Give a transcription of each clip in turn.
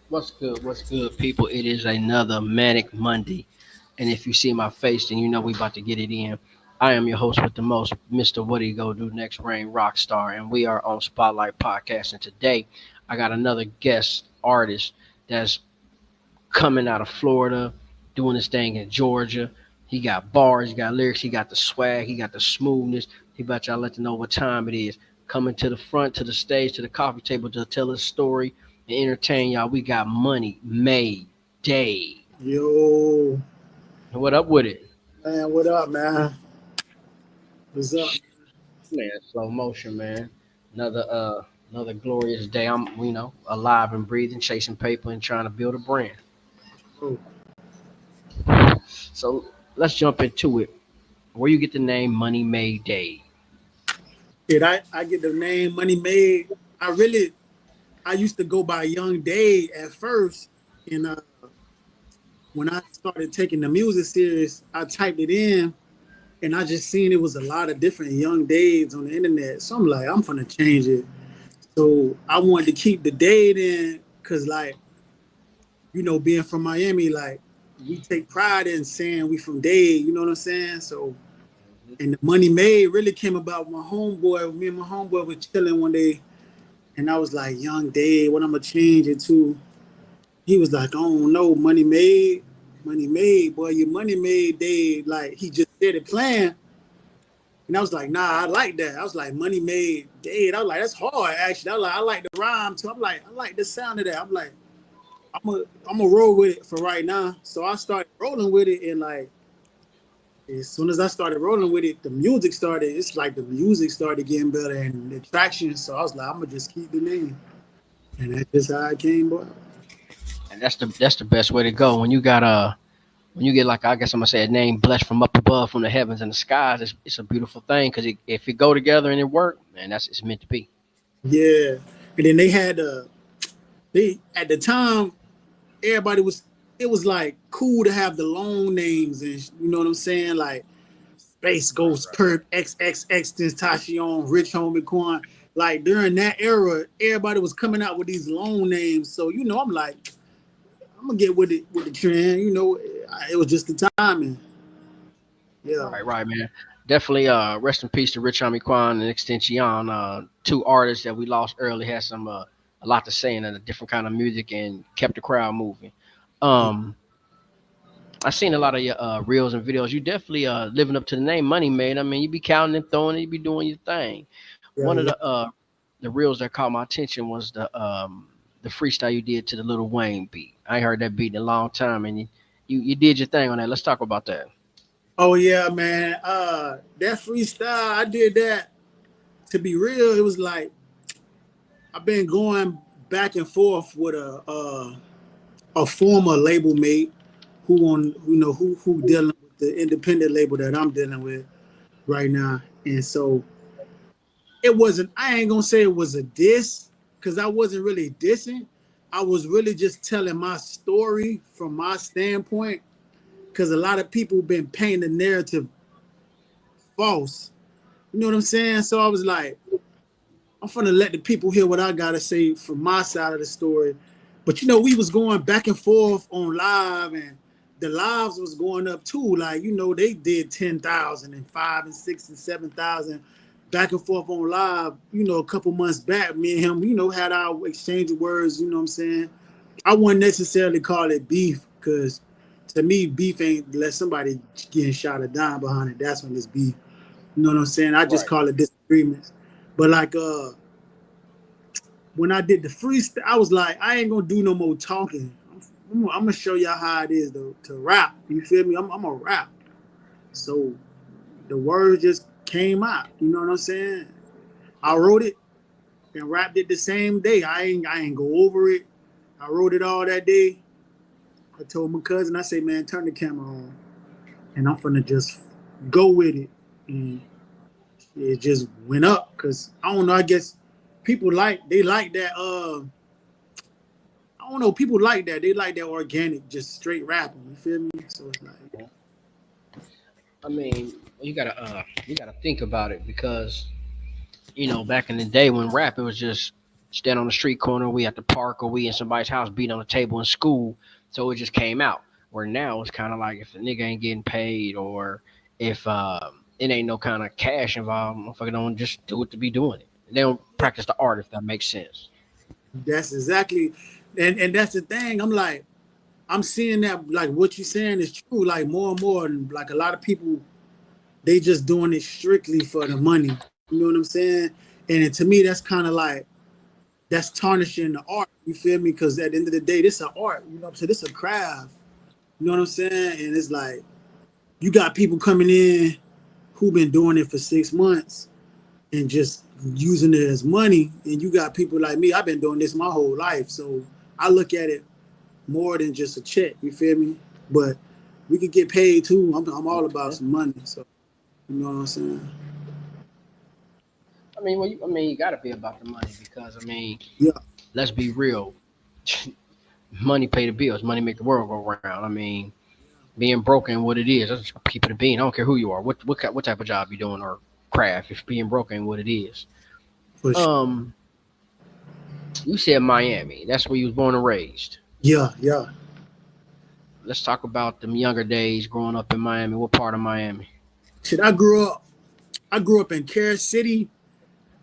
What's good? What's good, people? It is another Manic Monday. And if you see my face, then you know we about to get it in. I am your host with the most, Mr. What He Go Do Next Rain Rockstar. And we are on Spotlight Podcast. And today I got another guest artist that's coming out of Florida, doing this thing in Georgia. He got bars, he got lyrics, he got the swag, he got the smoothness. He about y'all let you know what time it is. Coming to the front, to the stage, to the coffee table to tell his story and entertain y'all. We got Money Made Day. Yo, What up with it? man, what up, man? What's up? Man, slow motion, man. Another glorious day. I'm alive and breathing, chasing paper and trying to build a brand. Oh, So let's jump into it. Where you get the name Money Made Day? did I get the name Money Made? I used to go by Young Day at first, and when I started taking the music serious, I typed it in, and I just seen it was a lot of different Young Days on the internet. So I'm like, I'm gonna change it. So I wanted to keep the Dade in, cause like being from Miami, like we take pride in saying we from Dade. You know what I'm saying? So. And the money made really came about with my homeboy. Me and my homeboy was chilling one day, and I was like, "Young Dave, what I'm gonna change it to?" He was like, "I don't know, money made, boy, your money made, Dave." Like he just said it playing, and I was like, "Nah, I like that." I was like, "Money made, Dave." I was like, "That's hard, actually." I like the rhyme too. I'm like, I like the sound of that. I'm like, I'm gonna roll with it for right now. So I started rolling with it, and like as soon as I started rolling with it, the music started. It's like the music started getting better and the traction. So I was like, I'm gonna just keep the name, and that's just how it came about. And that's the best way to go. When you get like I guess I'm gonna say a name blessed from up above from the heavens and the skies, it's a beautiful thing because if it go together and it work, man, that's it's meant to be. Yeah, and then they had they at the time everybody was it was like cool to have the long names and you know what I'm saying like Space Right, Ghost right. Perp XXX Tentacion Rich Homie Quan. Like during that era, everybody was coming out with these long names. So I'm like, I'm gonna get with the trend. It was just the timing. Yeah, Right, man. Definitely rest in peace to Rich Homie Quan and Extension. Two artists that we lost early had some a lot to say and a different kind of music and kept the crowd moving. yeah, Um I seen a lot of your reels and videos. You definitely living up to the name Money Made. I mean, you be counting and throwing it, you be doing your thing. One of yeah. the reels that caught my attention was the freestyle you did to the Little Wayne beat. I ain't heard that beat in a long time, and you did your thing on that. Let's talk about that. Oh yeah, man. That freestyle, I did that. To be real, it was like I've been going back and forth with a former label mate who on who dealing with the independent label that I'm dealing with right now, and so it wasn't. I ain't gonna say it was a diss because I wasn't really dissing. I was really just telling my story from my standpoint because a lot of people been painting the narrative false. You know what I'm saying? So I was like, I'm gonna let the people hear what I gotta say from my side of the story. But we was going back and forth on live, and the lives was going up too. Like they did 10,000 and 5 and 6 and 7,000 back and forth on live. A couple months back, me and him, had our exchange of words. You know what I'm saying? I wouldn't necessarily call it beef because to me, beef ain't let somebody getting shot or dying behind it. That's when it's beef. You know what I'm saying? I just Right. call it disagreements. But like when I did the freestyle, I was like, I ain't gonna do no more talking. I'm gonna show y'all how it is to rap. You feel me? I'm a rap. So the words just came out. You know what I'm saying? I wrote it and rapped it the same day. I ain't go over it. I wrote it all that day. I told my cousin, I say, man, turn the camera on, and I'm finna just go with it. And it just went up because I don't know. I guess people like that. I don't know. People like that. They like that organic, just straight rapping. You feel me? So it's like, I mean, you gotta think about it because back in the day when rap it was just stand on the street corner, we at the park, or we in somebody's house beating on the table in school. So it just came out. Where now it's kind of like if a nigga ain't getting paid, or if it ain't no kind of cash involved, motherfucker don't just do it to be doing it. They don't practice the art, if that makes sense. That's exactly, and that's the thing. I'm like, I'm seeing that like what you're saying is true. Like more and more, and like a lot of people, they just doing it strictly for the money. You know what I'm saying? And to me, that's kind of like that's tarnishing the art. You feel me? Because at the end of the day, this is an art. You know what I'm saying? This is a craft. You know what I'm saying? And it's like you got people coming in who been doing it for 6 months and just using it as money. And you got people like me. I've been doing this my whole life, so I look at it more than just a check. You feel me? But we could get paid too. I'm all about some money. So you know what I'm saying? I mean, well, you got to be about the money because I mean, Yeah, let's be real. Money pay the bills. Money make the world go round. I mean, being broke ain't what it is. That's just keep it a being. I don't care who you are. What type of job you doing or craft. If being broke ain't what it is. for sure. Um, you said Miami. That's where you was born and raised. Yeah, yeah. Let's talk about them younger days growing up in Miami. What part of Miami? Shit, I grew up in Carol City,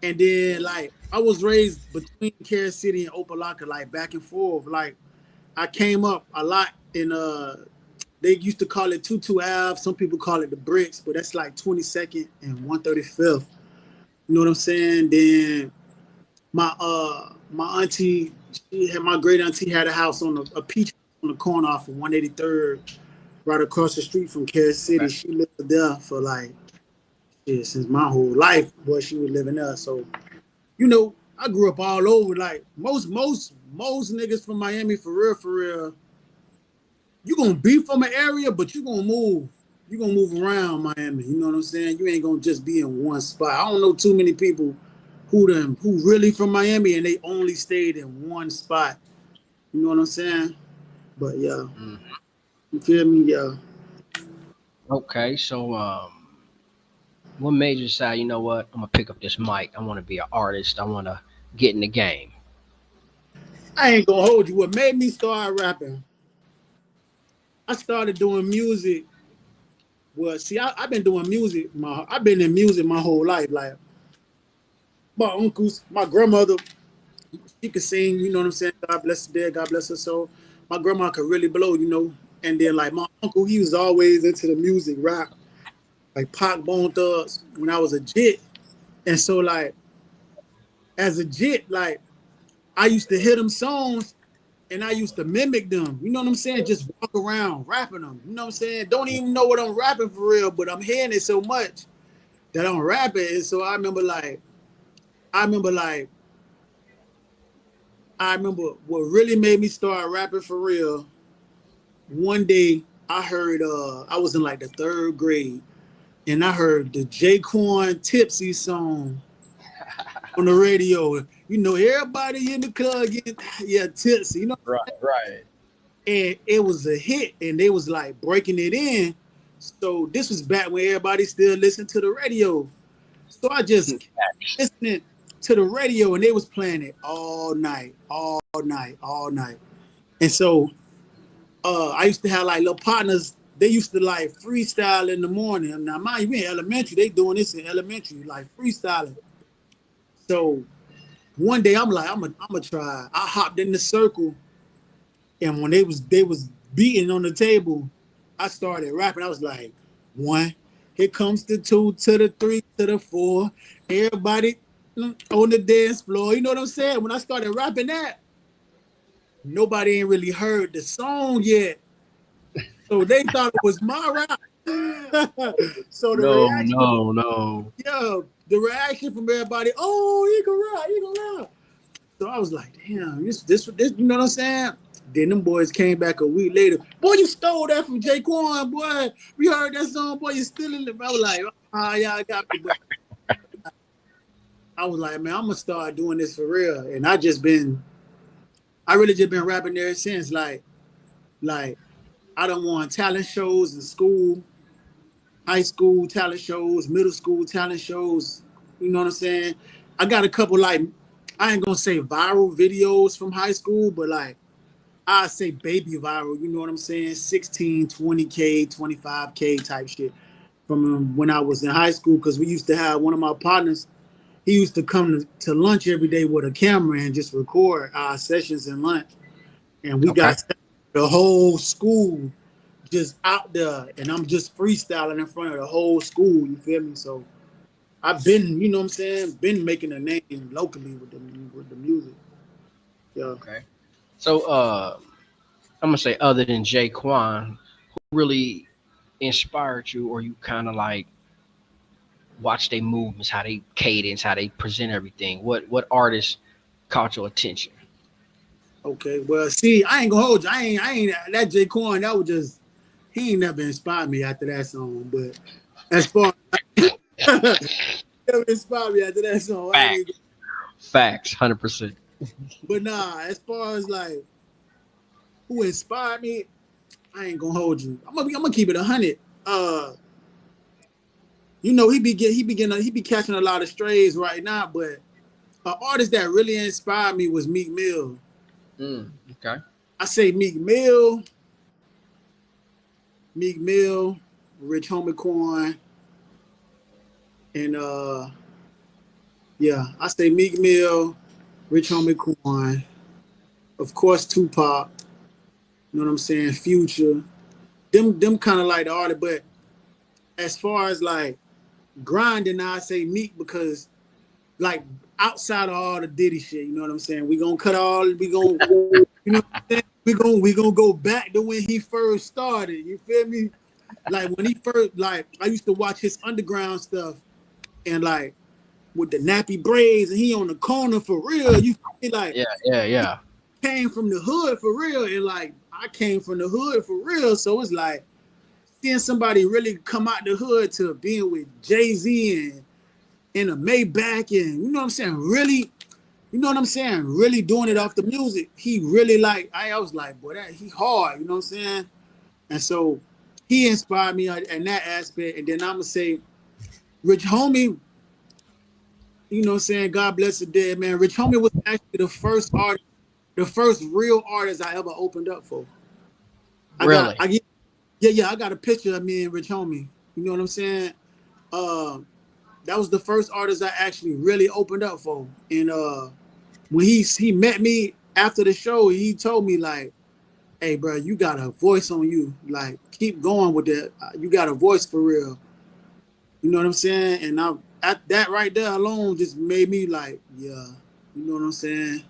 and then like I was raised between Carol City and Opelika, like back and forth. Like I came up a lot in they used to call it Tutu Ave. Some people call it the Bricks, but that's like 22nd and 135th. You know what I'm saying? Then my auntie, my great auntie had a house on a peach on the corner off of 183rd, right across the street from Kansas City. Okay. She lived there for like shit, since my whole life. Boy, she was living there. So I grew up all over. Like most niggas from Miami, for real, for real. You gonna be from an area, but you gonna move. You gonna move around Miami. You know what I'm saying? You ain't gonna just be in one spot. I don't know too many people who really from Miami and they only stayed in one spot. You know what I'm saying? But yeah, Mm. you feel me? Yeah. Okay. So, what made you decide? You know what? I'm gonna pick up this mic. I want to be an artist. I want to get in the game. I ain't gonna hold you. What made me start rapping? I started doing music. Well, see, I've been doing music. I've been in music my whole life. Like my uncles, my grandmother, she could sing. You know what I'm saying? God bless her dead. God bless her soul. My grandma could really blow. And then like my uncle, he was always into the music, rap, like Pac, Bone Thugs. When I was a jit, and so like as a jit, like I used to hear them songs and I used to mimic them. You know what I'm saying? Just walk around rapping them. You know what I'm saying? Don't even know what I'm rapping for real, but I'm hearing it so much that I'm rapping. And so I remember like, I remember what really made me start rapping for real. One day I heard, I was in like the third grade, and I heard the Jaquan Tipsy song on the radio. Everybody in the club getting yeah tipsy. Right. Right. And it was a hit, and they was like breaking it in. So this was back when everybody still listened to the radio. So I just kept listening to the radio, and they was playing it all night, all night, all night. And so I used to have like little partners. They used to like freestyle in the morning. Now, mind you, we in elementary. They doing this in elementary, like freestyling. So one day I'm like, I'm gonna try. I hopped in the circle, and when they was beating on the table, I started rapping. I was like, one, here comes the two to the three to the four. Everybody on the dance floor. You know what I'm saying? When I started rapping that, nobody ain't really heard the song yet. So they thought it was my rap. So the No. reaction, No. No. yeah, the reaction from everybody, oh, he can rap, he can rap. So I was like, damn, this, you know what I'm saying? Then them boys came back a week later. Boy, you stole that from Jaquan, boy. We heard that song, boy, you stealing it. I was like, yeah, I got me. But I was like, man, I'm gonna start doing this for real. And I really just been rapping there since. Like I don't want talent shows in school, high school talent shows, middle school talent shows. You know what I'm saying? I got a couple like I ain't gonna say viral videos from high school, but like I say baby viral, you know what I'm saying? 16, 20K, 25K type shit from when I was in high school. Cause we used to have one of my partners, he used to come to lunch every day with a camera and just record our sessions in lunch. And we Okay. got the whole school just out there, and I'm just freestyling in front of the whole school. You feel me? So I've been, you know what I'm saying, been making a name locally with the music. Yeah. Okay. So I'm gonna say other than Jay Quan, who really inspired you, or you kind of like watch their movements, how they cadence, how they present everything? What artists caught your attention? Okay. Well, see, I ain't gonna hold you. I ain't that J. Corn. That was just he ain't never inspired me after that song. But as far as never inspired me after that song, I ain't even. Facts. Facts. 100%. But nah, as far as like who inspired me, I ain't gonna hold you. I'm gonna keep it 100. You know he be catching a lot of strays right now, but an artist that really inspired me was Meek Mill. Okay. I say Meek Mill, Rich Homie Quan, and yeah, I say Meek Mill, Rich Homie Quan, of course Tupac. You know what I'm saying? Future. Them kind of like the artist, but as far as like grinding, I say Meek because like outside of all the Diddy shit, you know what I'm saying? We gonna you know what I'm saying? We gonna go back to when he first started. You feel me? Like when he first like I used to watch his underground stuff and like with the nappy braids and he on the corner for real. You feel me? Like Yeah. Yeah. Yeah. came from the hood for real. And like I came from the hood for real. So it's like seeing somebody really come out the hood to being with Jay-Z and in a Maybach and you know what I'm saying? Really, you know what I'm saying? Really doing it off the music. He really like I was like, boy, that he hard, you know what I'm saying? And so he inspired me in that aspect. And then I'm gonna say Rich Homie, you know what I'm saying? God bless the dead man. Rich Homie was actually the first artist, the first real artist I ever opened up for. Really. I get yeah, I got a picture of me and Rich Homie. You know what I'm saying? Uh that was the first artist I actually really opened up for. And when he met me after the show, he told me like, "Hey, bro, you got a voice on you. Like, keep going with that. You got a voice for real." You know what I'm saying? And I at that right there alone just made me like, yeah, you know what I'm saying?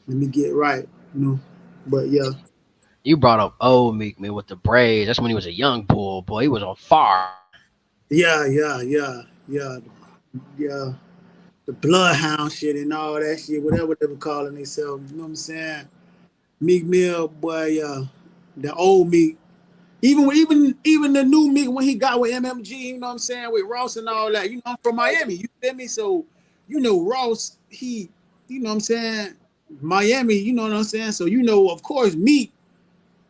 Let me get right, you know. But yeah, You brought up old Meek Man with the braids. That's when he was a young bull. Boy, he was on fire. yeah, yeah. The bloodhound shit and all that shit, whatever they were calling themselves. You know what I'm saying? Meek Mill, boy, yeah. The old Meek. Even the new Meek when he got with MMG, you know what I'm saying, with Ross and all that. You know, I'm from Miami. You feel me? So, you know, Ross, you know what I'm saying, Miami, you know what I'm saying? So, you know, of course, Meek,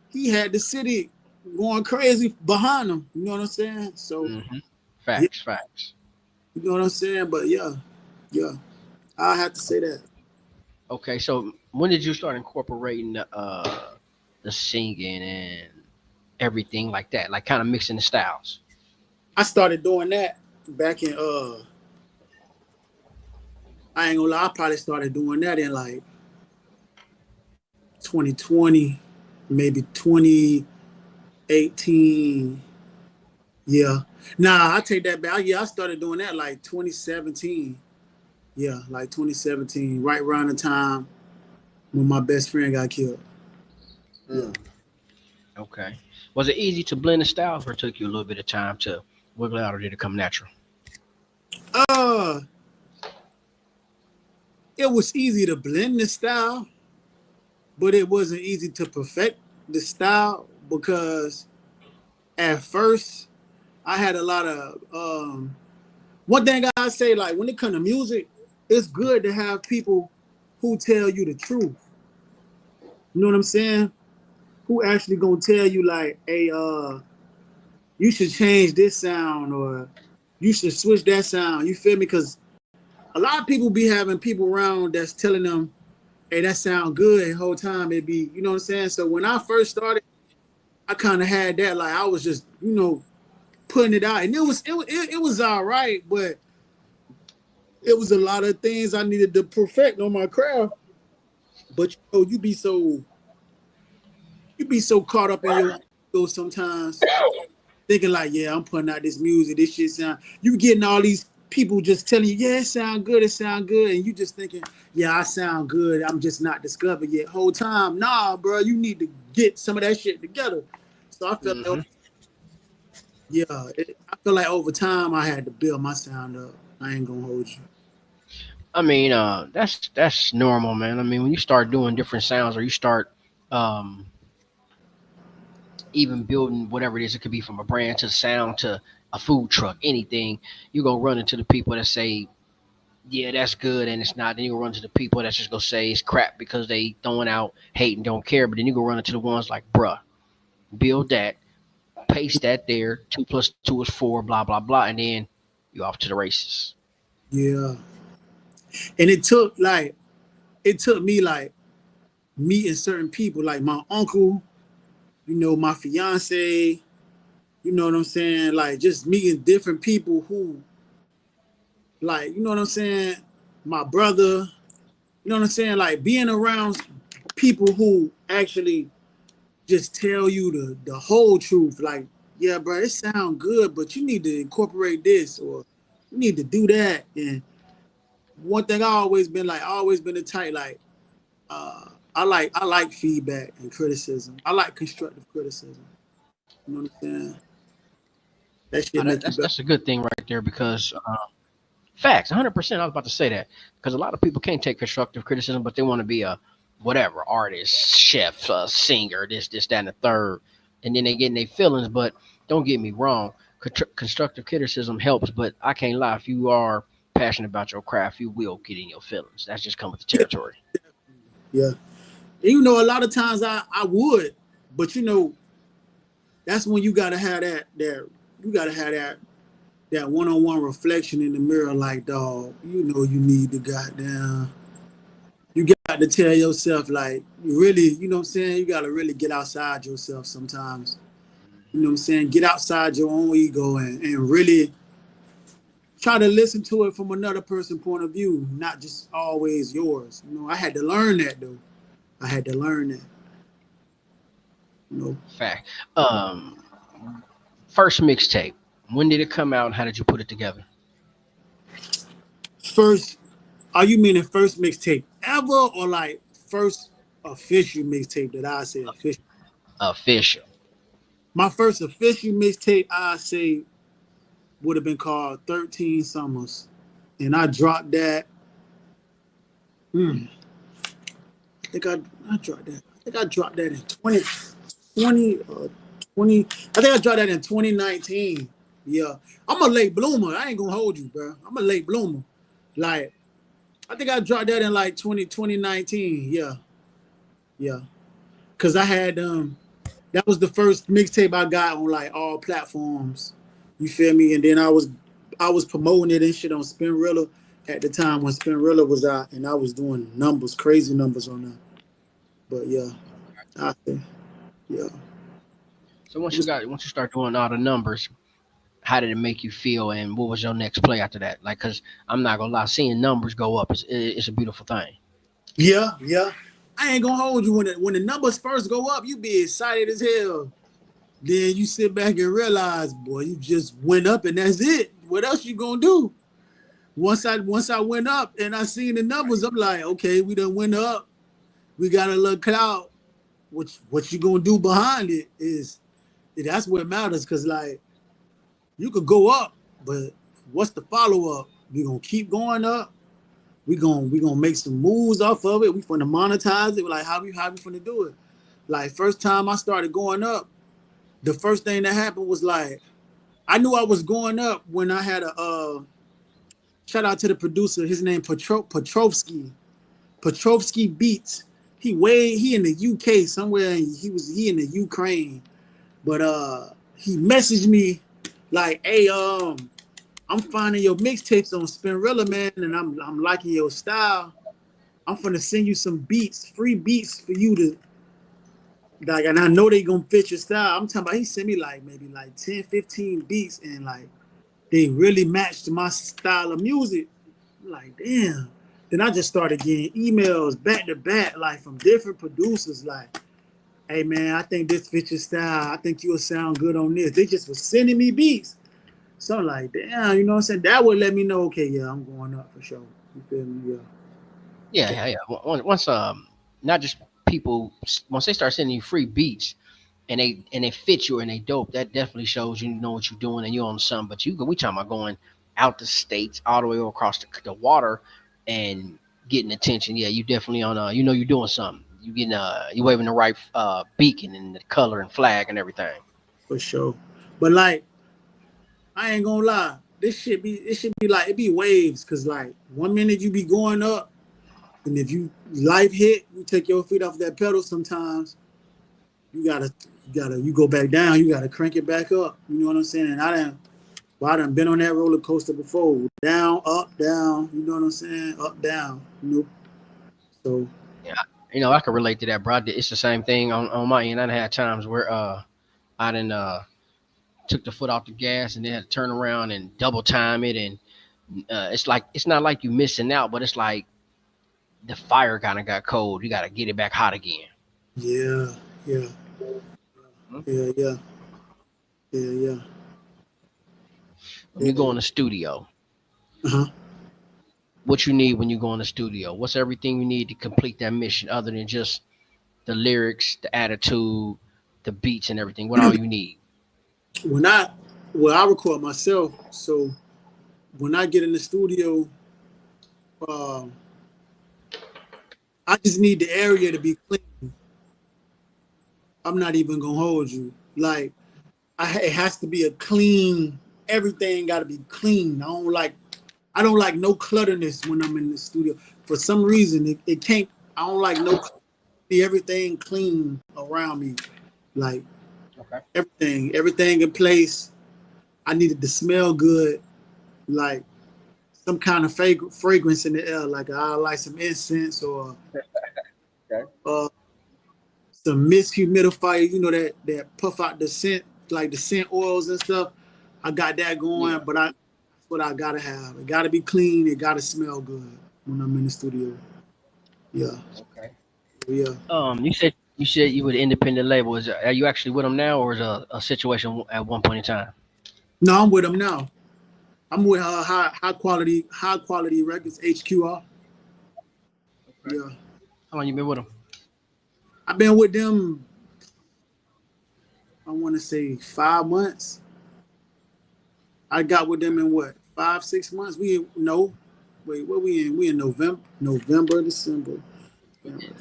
he had the city going crazy behind him. You know what I'm saying? So, Hmm. yeah, Facts. Facts. you know what I'm saying? But yeah, I have to say that. Okay. So when did you start incorporating the singing and everything like that, like kind of mixing the styles? I started doing that back in I ain't gonna lie, I probably started doing that in like 2020, maybe 2018. Yeah. Nah, I take that back. Yeah, I started doing that like 2017. Yeah, like 2017, right around the time when my best friend got killed. Yeah. Mm. Okay. Was it easy to blend the styles, or it took you a little bit of time to wiggle out, or did it come natural? Uh, it was easy to blend the style, but it wasn't easy to perfect the style because at first I had a lot of one thing I say, like when it comes to music, it's good to have people who tell you the truth. You know what I'm saying? Who actually gonna tell you like, hey, you should change this sound or you should switch that sound. You feel me? Because a lot of people be having people around that's telling them, hey, that sound good. The whole time it be, you know what I'm saying? So when I first started, I kind of had that, like I was just, putting it out. And it was all right, but it was a lot of things I needed to perfect on my craft. But you be so caught up in your ego sometimes, thinking like, yeah, I'm putting out this music, this shit sound. You getting all these people just telling you, yeah, it sound good, and you just thinking, yeah, I sound good. I'm just not discovered yet. Whole time, nah, bro, you need to get some of that shit together. So I feel like, Hmm. I feel like over time I had to build my sound up. I ain't gonna hold you. I mean, that's normal, man. I mean, when you start doing different sounds, or you start um, even building whatever it is, it could be from a brand to sound to a food truck, anything. You gonna run into the people that say, "Yeah, that's good," and it's not. Then you gonna run into the people that's just gonna say it's crap because they throwing out hate and don't care. But then you gonna run into the ones like, "Bruh, build that, paste that there. 2 + 2 is 4. Blah blah blah," and then you off to the races. Yeah, and it took me like meeting certain people, like my uncle, my fiance. You know what I'm saying? Like just meeting different people who, like, you know what I'm saying? My brother, you know what I'm saying? Like being around people who actually just tell you the whole truth. Like, yeah, bro, it sounds good, but you need to incorporate this or you need to do that. And one thing I always been the type like, uh, I like feedback and criticism. I like constructive criticism. You know what I'm saying? That Oh, shit make you better. that's a good thing right there because facts, 100%. I was about to say that because a lot of people can't take constructive criticism, but they want to be a whatever artist, chef, singer, this, that, and the third, and then they get in their feelings. But don't get me wrong, constructive criticism helps, but I can't lie. If you are passionate about your craft, you will get in your feelings. That's just come with the Yeah, territory. yeah. And a lot of times I would, but that's when you gotta have that you gotta have that one-on-one reflection in the mirror, like, dog, you need to goddamn, you got to tell yourself, like, you really, you know what I'm saying, you gotta really get outside yourself sometimes. You know what I'm saying? Get outside your own ego and really try to listen to it from another person's point of view, not just always yours. I had to learn that though. I had to learn that. You know, Fact. Um, First mixtape. When did it come out, and how did you put it together? first, are you meaning first mixtape ever or like first official mixtape that I say official? Official. My first official mixtape I say would have been called 13 Summers. And I dropped that. Hmm, I think I dropped that. I think I dropped that in 20, 20. I think I dropped that in 2019. Yeah. I'm a late bloomer. I ain't gonna hold you, bro. I'm a late bloomer. Like, I think I dropped that in like 2019. Yeah. Yeah. Cause I had that was the first mixtape I got on like all platforms. You feel me? And then I was promoting it and shit on Spinrilla at the time when Spinrilla was out, and I was doing numbers, crazy numbers on that. But yeah, I think yeah, So it was once you start doing all the numbers, how did it make you feel, and what was your next play after that? Like, cause I'm not gonna lie, seeing numbers go up it's a beautiful thing. yeah, yeah. I ain't gonna hold you when the numbers first go up, you be excited as hell. Then you sit back and realize, boy, you just went up and that's it. What else you gonna do? Once I went up and I seen the numbers, I'm like, okay, we done went up. We got a little clout. What you gonna do behind it is that's what matters. Cause like you could go up, but what's the follow up? We gonna keep going up. We gonna make some moves off of it. We finna monetize it. Like how we finna do it? Like first time I started going up, the first thing that happened was like I knew I was going up when I had a shout out to the producer. His name Petrovsky. Petrovsky Beats. He in the UK somewhere. He in the Ukraine, but he messaged me like, hey, I'm finding your mixtapes on Spinrilla, man, and I'm liking your style. I'm finna send you some beats, free beats for you to like, and I know they gonna fit your style. I'm talking about he sent me like maybe like 10, 15 beats, and like they really matched my style of music. I'm like, damn. Then I just started getting emails back to back, like from different producers, like, hey man, I think this fits your style. I think you'll sound good on this. They just was sending me beats. So I'm like, damn, you know what I'm saying? That would let me know, okay, yeah, I'm going up for sure. You feel me? Yeah. Yeah, yeah, yeah. Once not just people once they start sending you free beats and they fit you and they dope, that definitely shows you know what you're doing and you're on something. But we talking about going out the states all the way across the water and getting attention. Yeah, you definitely on you know you're doing something. You getting you waving the right beacon and the color and flag and everything. For sure. But like, I ain't gonna lie. It should be like it be waves, cause like 1 minute you be going up, and if you life hit, you take your feet off that pedal sometimes, you go back down, you gotta crank it back up. You know what I'm saying? And I done been on that roller coaster before. Down, up, down, you know what I'm saying? Up, down. You know? So Yeah, you know I can relate to that, bro. It's the same thing on my end. I done had times where I done took the foot off the gas and then had to turn around and double time it and it's like it's not like you missing out, but it's like the fire kind of got cold. You got to get it back hot again. yeah, yeah, Hmm? yeah, yeah, yeah, yeah. When you go Yeah. in the studio, Uh-huh. what you need when you go in the studio? What's everything you need to complete that mission other than just the lyrics, the attitude, the beats, and everything? What all you need? When I well, I record myself, so when I get in the studio, uh, I just need the area to be clean. I'm not even gonna hold you. Like it has to be a clean. Everything got to be clean. I don't like no clutterness when I'm in the studio. For some reason, it can't. I don't like no everything clean around me. Like Okay. everything in place. I needed to smell good. Like some kind of fragrance in the air. Like I like some incense or Okay. uh, some mist humidifier. You know that puff out the scent, like the scent oils and stuff. I got that going, Yeah. but that's what I gotta have. It gotta be clean. It gotta smell good when I'm in the studio. Yeah, Okay. yeah. You said you with an independent label. Are you actually with them now, or is it a situation at one point in time? No, I'm with them now. I'm with high quality records. HQR. Okay. Yeah, How long you been with them? I've been with them. I want to say 5 months. I got with them in what 5 6 months. We no, wait, what we in? We in November, December, January,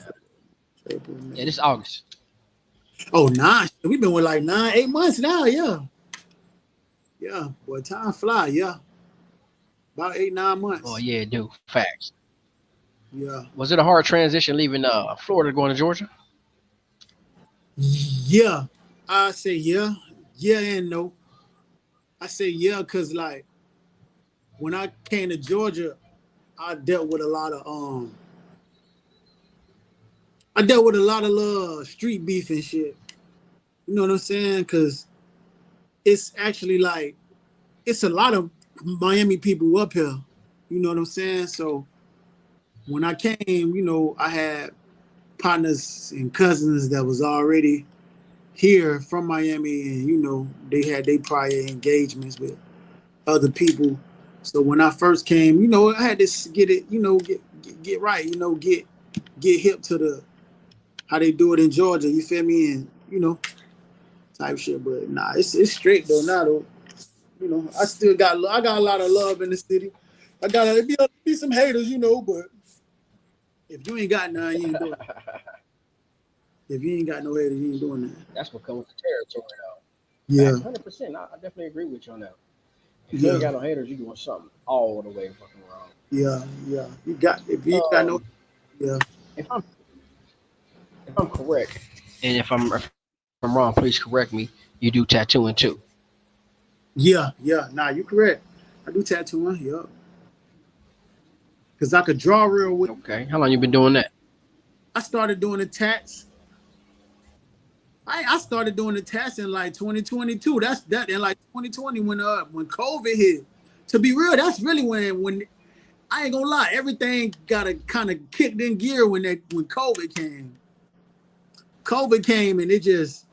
April, Yeah, May. this August. Oh, 9. We've been with like 9 8 months now. Yeah, yeah. Boy, time fly. Yeah, about 8 9 months. Oh yeah, dude. Facts. Yeah, Was it a hard transition leaving Florida going to Georgia? yeah. I say yeah, yeah and no. I say yeah because like when I came to Georgia, I dealt with a lot of I dealt with a lot of street beef and shit. You know what I'm saying? Because it's actually like it's a lot of Miami people up here. You know what I'm saying? So when I came, I had partners and cousins that was already here from Miami, and they had their prior engagements with other people. So when I first came, I had to get it, get right, get hip to the how they do it in Georgia. You feel me? And type shit. But nah, it's straight though. Now though, I got a lot of love in the city. I got to be some haters, but if you ain't got none, you ain't doing. If you ain't got no haters, you ain't doing that. That's what comes with the territory, though. Yeah, Facts, 100%. I definitely agree with you on that. If you ain't yeah, got no haters, you doing something all the way fucking wrong. yeah, yeah. You got if you ain't got no, Um, yeah, if I'm correct, and if I'm wrong, please correct me. You do tattooing too. yeah, yeah. Nah, you correct. I do tattooing, yup. Cause I could draw real well. Okay. How long you been doing that? I started doing the tats. I started doing the tats in like 2022. That's that in like 2020 when COVID hit. To be real, that's really when I ain't gonna lie, everything got a kind of kicked in gear when COVID came. COVID came and it just,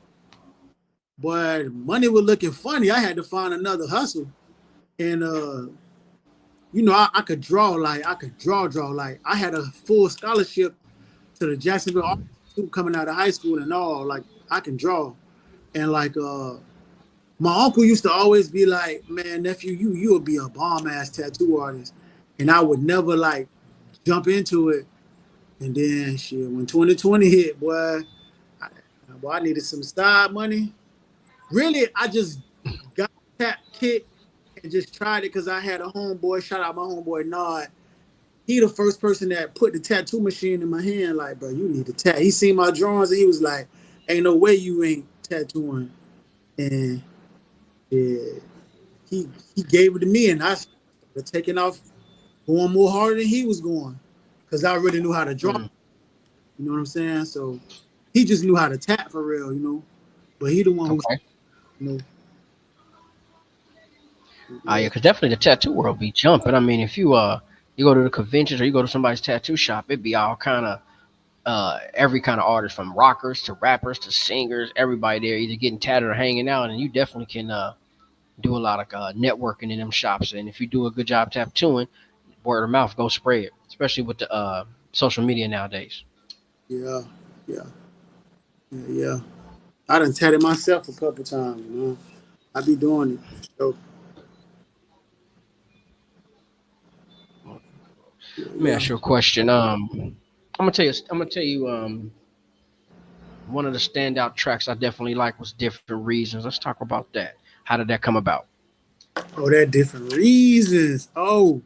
but money was looking funny. I had to find another hustle, and I could draw like I could draw like I had a full scholarship to the Jacksonville Art Institute coming out of high school and all. Like I can draw, and like my uncle used to always be like, "Man, nephew, you would be a bomb ass tattoo artist," and I would never like jump into it. And then shit, when 2020 hit, I needed some side money. Really, I just got tap kit and just tried it because I had a homeboy. Shout out my homeboy Nod. He the first person that put the tattoo machine in my hand. Like, bro, you need to tat. He seen my drawings and he was like, "Ain't no way you ain't tattooing." And yeah, he gave it to me, and I started taking off, going more harder than he was going, because I really knew how to draw. Mm. You know what I'm saying? So he just knew how to tap for real, But he the one who, Okay. you know, Yeah, yeah, because definitely the tattoo world be jumping. I mean, if you go to the conventions or you go to somebody's tattoo shop, it'd be all kind of every kind of artist from rockers to rappers to singers, everybody there either getting tatted or hanging out, and you definitely can do a lot of networking in them shops. And if you do a good job tattooing, word of mouth go spread, especially with the social media nowadays. yeah, yeah, yeah. I done tatted myself a couple times, I be doing it. So yeah, Let me yeah. ask you a question. I'm gonna tell you one of the standout tracks I definitely like was Different Reasons. Let's talk about that. How did that come about? Oh, that different reasons. Oh,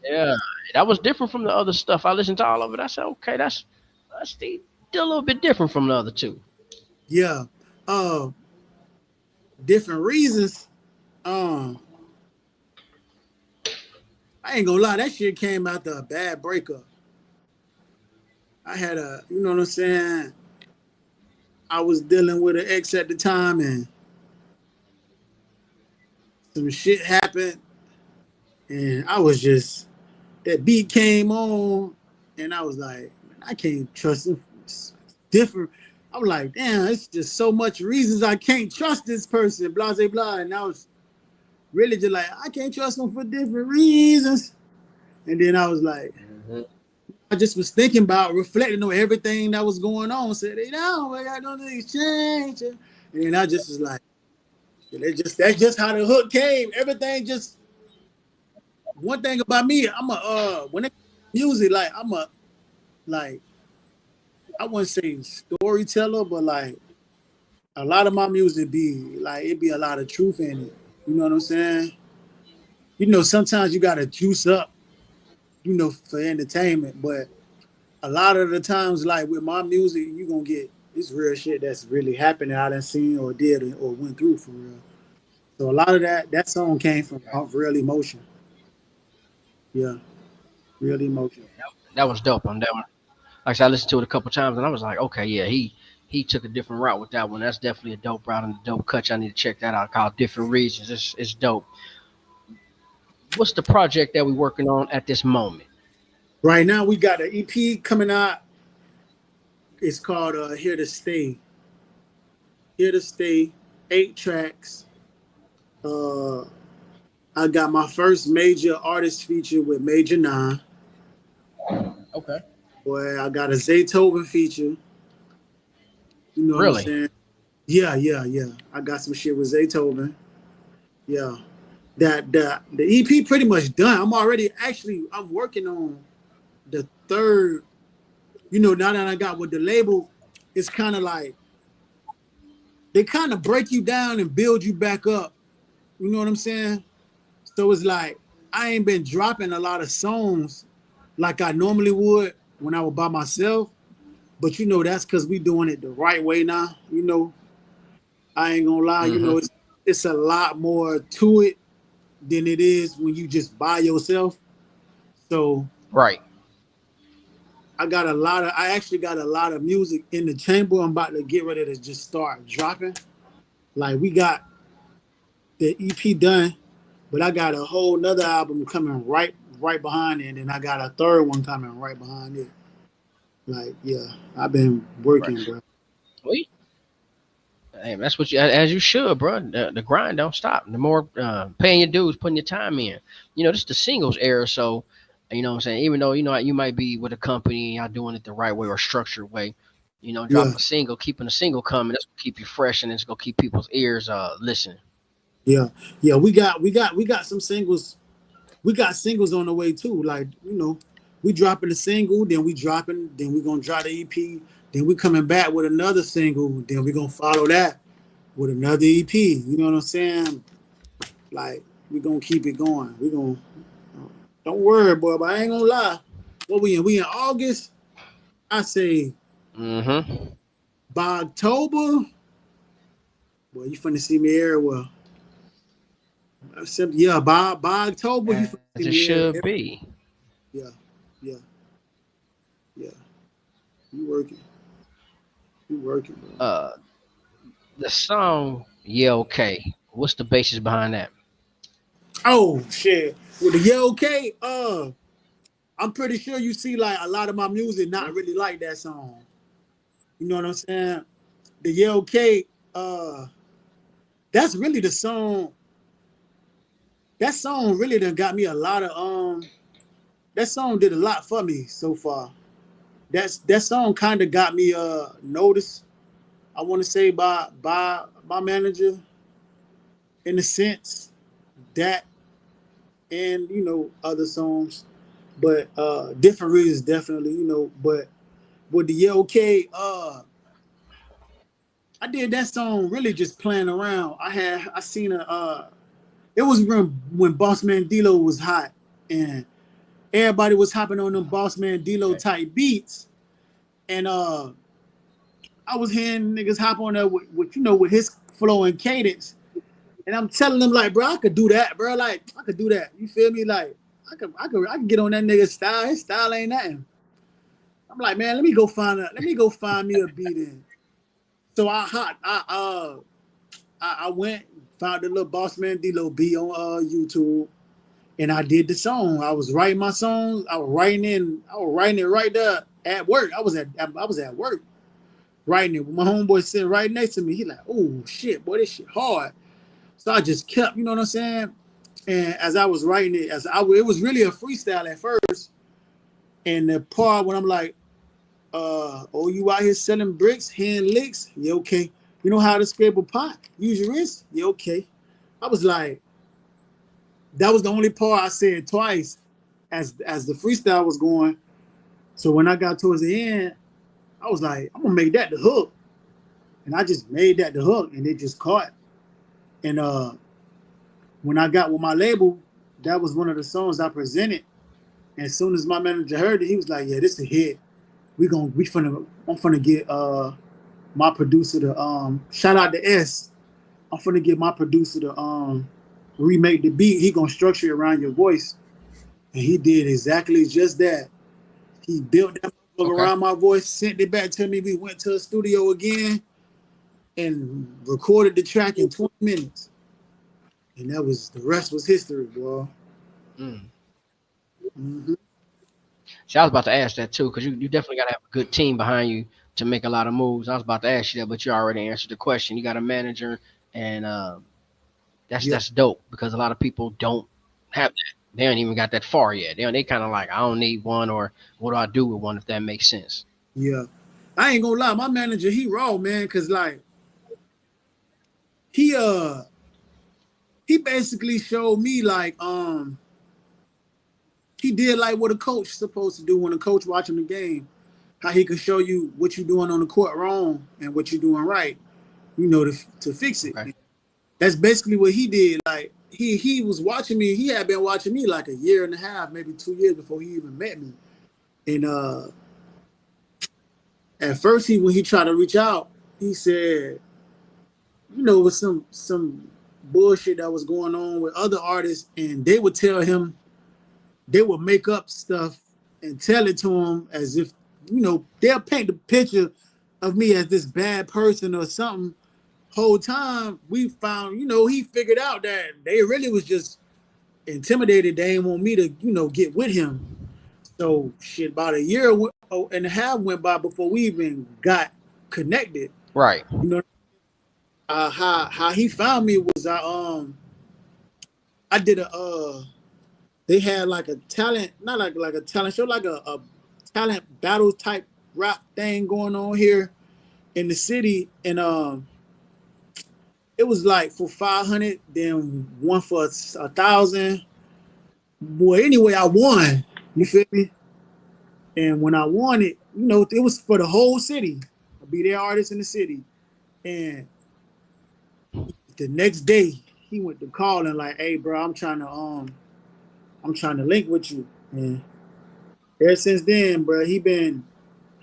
Yeah, that was different from the other stuff. I listened to all of it. I said, okay, that's still a little bit different from the other two. yeah. Uh, different reasons. Um, I ain't gonna lie, that shit came after a bad breakup. I had you know what I'm saying? I was dealing with an ex at the time, and some shit happened, and I was just that beat came on, and I was like, man, I can't trust him. It's different. I'm like, damn, it's just so much reasons I can't trust this person, blah blah blah. And I was really just like, I can't trust him for different reasons. And then I was like, Mhm. I just was thinking about reflecting on everything that was going on. Said, hey, no, I got no exchange. And then I just was like, that's just how the hook came. Everything just one thing about me, I'm a when it music, like I'm a like I wouldn't say storyteller, but like a lot of my music be like it be a lot of truth in it. You know what I'm saying? Sometimes you gotta juice up, for entertainment, but a lot of the times, like with my music, you gonna get this real shit that's really happening I done seen or did or went through for real. So a lot of that song came from Okay. real emotion. Yeah, real emotion. That was dope on that one. Like I said, I listened to it a couple times and I was like, okay, yeah, he took a different route with that one. That's definitely a dope route and a dope cut. I need to check that out. Called Different Reasons. It's dope. What's the project that we're working on at this moment? Right now we got an EP coming out. It's called Here to Stay. Here to Stay. 8 tracks. Uh, I got my first major artist feature with Major Nine. Okay. Boy, I got a Zaytoven feature. You know what I'm Really? saying? Yeah, yeah, yeah. I got some shit with Zaytoven. Yeah. The EP pretty much done. I'm working on the third. Now that I got with the label, it's kind of like they kind of break you down and build you back up. You know what I'm saying? So it's like I ain't been dropping a lot of songs like I normally would when I was by myself. But that's because we doing it the right way now. I ain't gonna lie, Mm-hmm. it's a lot more to it than it is when you just by yourself. So Right. I actually got a lot of music in the chamber. I'm about to get ready to just start dropping. Like we got the EP done, but I got a whole nother album coming right behind it, and then I got a third one coming right behind it. Like, yeah, I've been Right. working, bro. Well, hey, that's what you as you should, bro. The grind don't stop. The more paying your dues, putting your time in. This is the singles era, so what I'm saying. Even though you might be with a company, y'all doing it the right way or structured way. Dropping Yeah, a single, keeping a single coming. That's gonna keep you fresh, and it's gonna keep people's ears listening. yeah, yeah. We got some singles. We got singles on the way too. Like, we dropping the single, then we gonna drop the EP, then we coming back with another single, then we gonna follow that with another EP. You know what I'm saying? Like, we gonna keep it going. We gonna don't worry, boy. But I ain't gonna lie. What we in? We in August. I say Mm-hmm. by October, boy, you finna see me everywhere. Except, yeah, by October, you finna As it see me should everywhere. be. Yeah, yeah, yeah. You working? You working, bro? Uh, the song, yeah, okay. What's the basis behind that? Oh shit! With the yeah, okay. I'm pretty sure you see like a lot of my music not really like that song. You know what I'm saying? The yeah, okay. That's really the song. That song really done got me a lot of That song did a lot for me so far. That song kind of got me noticed. I want to say by my manager in a sense that, and other songs, but different reasons definitely. But with the yeah, okay, I did that song really just playing around. I seen a it was when Boss Man D-Lo was hot, and everybody was hopping on them Boss Man D-Lo Okay. type beats, and I was hearing niggas hop on there with his flow and cadence, and I'm telling them like, bro, I could do that, bro. Like, I could do that. You feel me? Like, I could get on that nigga's style. His style ain't nothing. I'm like, man, let me go find me a beat in. So I went, found the little Boss Man D-Lo beat on YouTube, and I did the song. I was writing my songs. I was writing it right there at work. I was at work writing it. My homeboy sitting right next to me. He like, oh shit, boy, this shit hard. So I just kept, you know what I'm saying? And as I was writing it, it was really a freestyle at first. And the part when I'm like, oh, you out here selling bricks, hand licks? Yeah, okay. You know how to scrape a pot? Use your wrist? Yeah, okay. I was like, that was the only part I said twice as the freestyle was going. So when I got towards the end, I was like, I'm gonna make that the hook. And I just made that the hook and it just caught. And when I got with my label, that was one of the songs I presented. And as soon as my manager heard it, he was like, "Yeah, this is a hit. I'm finna get my producer to shout out to S. I'm finna get my producer to remake the beat. He gonna structure it around your voice." And he did exactly just that. He built that motherfucker Okay. around my voice, sent it back to me. We went to a studio again and recorded the track in 20 minutes. And the rest was history, bro. Mm. Mm-hmm. See, I was about to ask that too, because you definitely got to have a good team behind you to make a lot of moves. I was about to ask you that, but you already answered the question. You got a manager, and that's Yeah, that's dope because a lot of people don't have that. They don't even got that far yet. They kind of like, I don't need one, or what do I do with one if that makes sense. yeah. I ain't gonna lie, my manager, he raw, man, cause like he he basically showed me like he did like what a coach supposed to do when a coach watching the game. How he could show you what you're doing on the court wrong and what you're doing right, to fix it. Okay. That's basically what he did. Like he was watching me. He had been watching me like a year and a half, maybe 2 years before he even met me. And at first, when he tried to reach out, he said, with some bullshit that was going on with other artists, and they would tell him, they would make up stuff and tell it to him as if, they'll paint the picture of me as this bad person or something. Whole time we found, he figured out that they really was just intimidated. They didn't want me to, get with him. So shit, about a year and a half went by before we even got connected. Right. You know, how he found me was I did they had like a talent, not like a talent show, like a talent battle type rap thing going on here in the city, and it was like for 500, then one for 1,000. Boy, anyway, I won. You feel me? And when I won it, it was for the whole city. I'll be their artist in the city. And the next day, he went to call and like, hey, bro, I'm trying to link with you. And ever since then, bro, he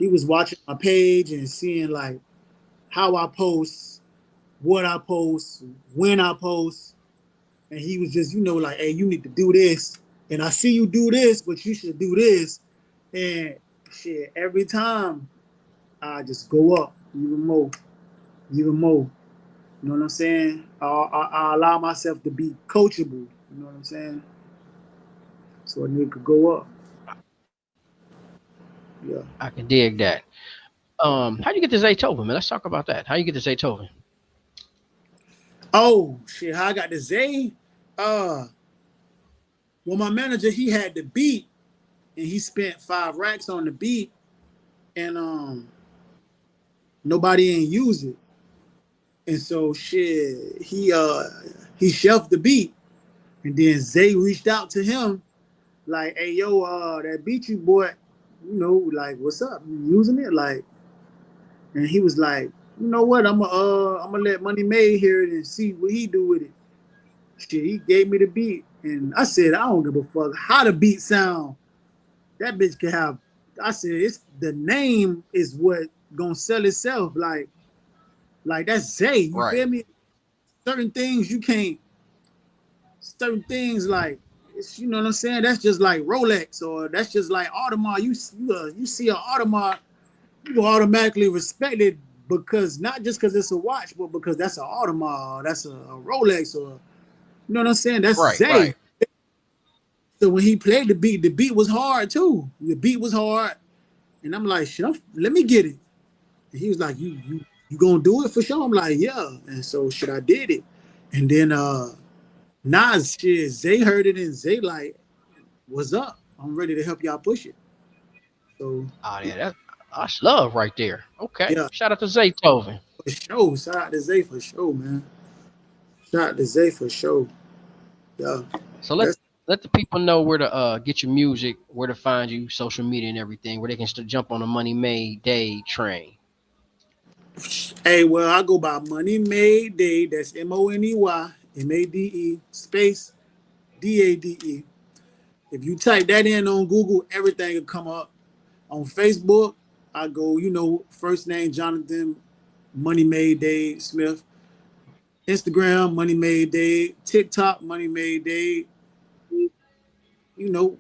was watching my page and seeing like how I post, what I post, when I post, and he was just, like, hey, you need to do this, and I see you do this, but you should do this, and shit. Every time I just go up even more, even more. You know what I'm saying? I allow myself to be coachable. You know what I'm saying? So a nigga could go up. Yeah. I can dig that. How do you get to Zaytoven, man? Let's talk about that. How you get to Zaytoven? Oh shit! How I got the Zay? Uh, well, my manager, he had the beat, and he spent 5 racks on the beat, and nobody ain't use it, and so shit, he shelved the beat, and then Zay reached out to him like, hey yo, that beat you boy, like what's up? You using it? Like, and he was like, you know what? I'm gonna let Money Made hear it and see what he do with it. Shit, he gave me the beat, and I said, I don't give a fuck how the beat sound. That bitch can have. I said, it's the name is what gonna sell itself. Like that's Zay. You Right. feel me? Certain things you can't. Certain things like it's, you know what I'm saying. That's just like Rolex, or that's just like Audemars. You see an Audemars, you will automatically respect it because not just because it's a watch, but because that's an Audemars, that's a Rolex, or you know what I'm saying. That's Right. Zay. Right. So when he played the beat was hard too. The beat was hard, and I'm like, shit, let me get it. And he was like, you gonna do it for sure? I'm like, yeah. And so shit, I did it. And then Nas shit, Zay heard it and Zay like, what's up? I'm ready to help y'all push it. So Oh yeah, that's love right there. Okay. yeah, Shout out to Zaytoven. for sure. Shout out to Zay for sure, man. Shout out to Zay for sure. Yeah. So That's let the people know where to get your music, where to find you, social media and everything, where they can jump on the Money Made Day train. hey, well, I go by Money Made Day. That's MoneyMade space DADE. If you type that in on Google, everything will come up. On Facebook, I go, first name Jonathan, Money Made Dade Smith. Instagram, Money Made Dade. TikTok, Money Made Dade. You know,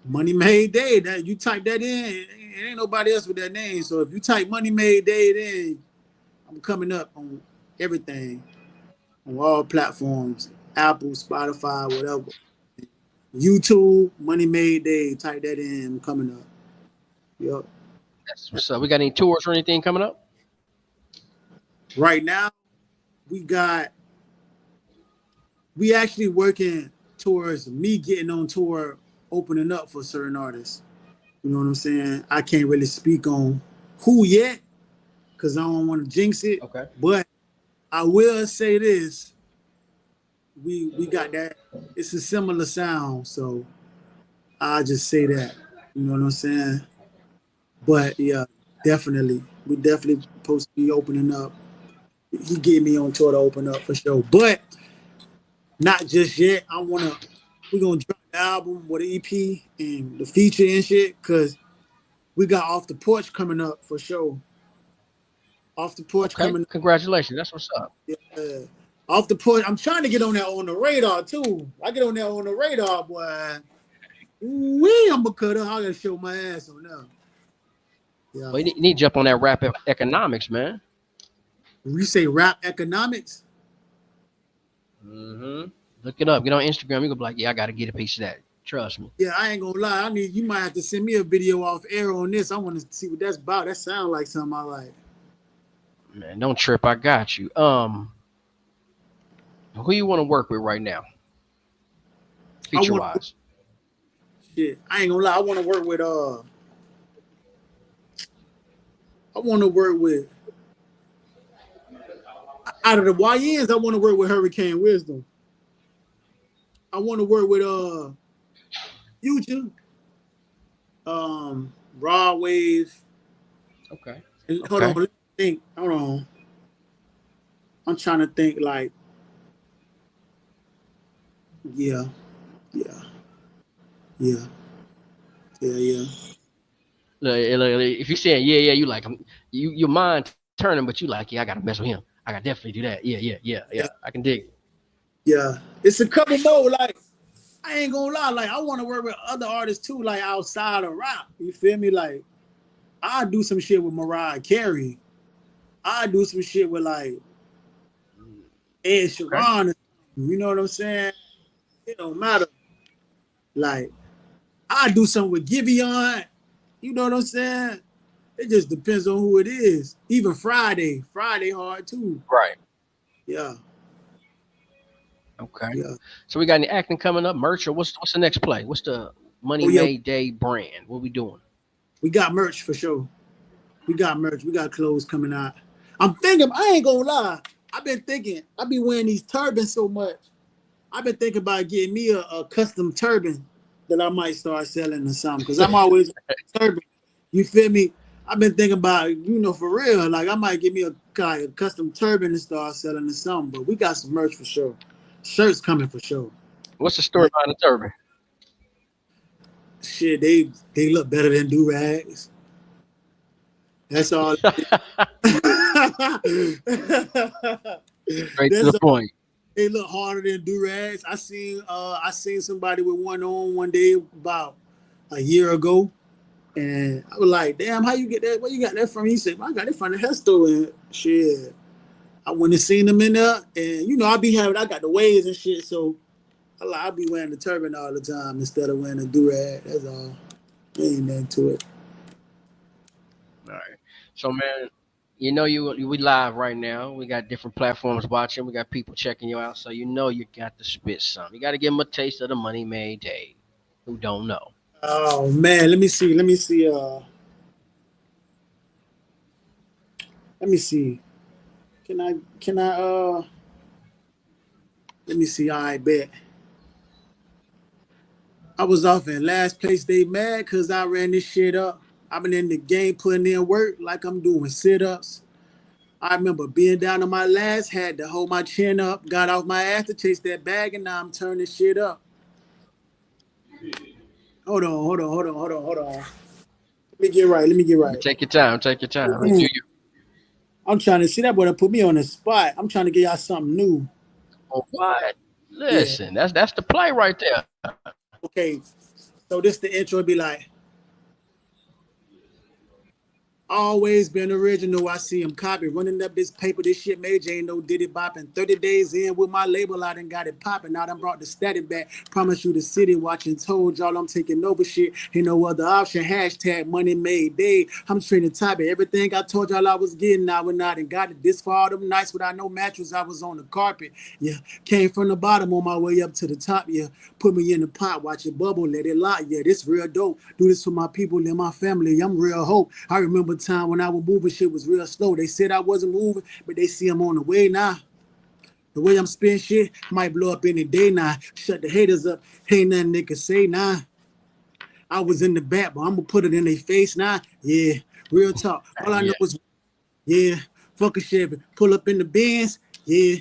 Money Made Dade. That you type that in, it ain't nobody else with that name. So if you type Money Made Dade in, I'm coming up on everything, on all platforms, Apple, Spotify, whatever. YouTube, Money Made Dade. Type that in, I'm coming up. Yep. That's what's up. We got any tours or anything coming up? Right now, we got we actually working towards me getting on tour, opening up for certain artists. You know what I'm saying? I can't really speak on who yet because I don't want to jinx it. Okay. But I will say this: we got that. It's a similar sound, so I'll just say that. You know what I'm saying? But yeah, definitely, we definitely supposed to be opening up. He get me on tour to open up for sure, but not just yet. We're gonna drop the album with the EP and the feature and shit, cause we got Off the Porch coming up for sure. Off the Porch Okay. coming up. Congratulations. That's what's up. Yeah. Off the push. I'm trying to get on that on the radar too. I get on there on the radar, boy. We I'm a cutter. I gotta show my ass on there. Yeah. Well, you need to jump on that rap economics, man. When you say rap economics, Hmm. Look it up. Get on Instagram. You gonna be like, yeah, I gotta get a piece of that. Trust me, yeah, I ain't gonna lie. I need you might have to send me a video off air on this. I want to see what that's about. That sounds like something I like. man. Don't trip. I got you. Who you want to work with right now, I feature want wise? shit. I ain't gonna lie. I want to work with I want to work with out of the YNs. I want to work with Hurricane Wisdom. I want to work with Future, Raw Wave. Okay. And hold on, Okay. let me think. Hold on. I'm trying to think. Like, yeah, yeah, yeah, yeah. If you're saying yeah, yeah, you like your mind turning, but you like, yeah, I gotta mess with him. I gotta definitely do that. Yeah, yeah, yeah, yeah. Yeah, I can dig it. yeah. It's a couple more. Like I ain't gonna lie. Like I want to work with other artists too. Like outside of rap. You feel me? Like I do some shit with Mariah Carey. I do some shit with like Ed Okay. Sheeran. You know what I'm saying? It don't matter. Like I do something with Giveon. You know what I'm saying? It just depends on who it is. Even Friday hard too. Right. Yeah, Okay. yeah. So we got any acting coming up, merch, or what's the next play? What's the Money Oh yeah, Made Day brand? What we doing? we got merch for sure. We got merch. We got clothes coming out. I'm thinking. I ain't gonna lie. I've been thinking. I be wearing these turbans so much. I've been thinking about getting me a custom turban that I might start selling or something. Cause I'm always turban. You feel me? I've been thinking about, for real. Like I might get me a custom turban and start selling or something. But we got some merch for sure. Shirts coming for sure. What's the story behind the turban? Shit, they look better than do rags. That's all. Straight to That's the all. point. They look harder than do rags. I seen somebody with one on one day about a year ago, and I was like, "Damn, how you get that? Where you got that from?" He said, "I got it from the hair store." And shit, I went and seen them in there, and I got the waves and shit, so I be wearing the turban all the time instead of wearing the do rag. That's all. Ain't nothing to it. All right. So man, we live right now. We got different platforms watching. We got people checking you out. So you got to spit some. You got to give them a taste of the Money Made Day. Who don't know? Oh man, let me see. Let me see. Let me see. Can I? Can I? Let me see. I bet. I was off in last place. They mad because I ran this shit up. I've been in the game putting in work like I'm doing sit ups. I remember being down on my last, had to hold my chin up, got off my ass to chase that bag, and now I'm turning shit up. Hold on. Let me get right. Let me get right. Take your time. Take your time. Do you? I'm trying to see that boy to put me on the spot. I'm trying to get y'all something new. Oh, what? Yeah. Listen, that's the play right there. Okay. So this the intro would be like, always been original. I see him copy, running up this paper. This shit major ain't no diddy bopping. 30 days in with my label, I done got it popping. Now done brought the static back. Promise you the city watching. Told y'all I'm taking over shit. Ain't no other option. Hashtag money made day. I'm training top of everything I told y'all I was getting. I went out and got it. This far them nights without no mattress. I was on the carpet. Yeah, came from the bottom on my way up to the top. Yeah, put me in the pot, watch it bubble, let it lock. Yeah, this real dope. Do this for my people and my family. I'm real hope. I remember time when I was moving, shit was real slow. They said I wasn't moving, but they see I'm on the way now. The way I'm spinning shit might blow up any day now. Shut the haters up. Ain't nothing they can say now. I was in the back, but I'm gonna put it in their face now. Yeah, real talk. All I Yeah. know is, yeah, fuck a shit. Pull up in the Benz. Yeah,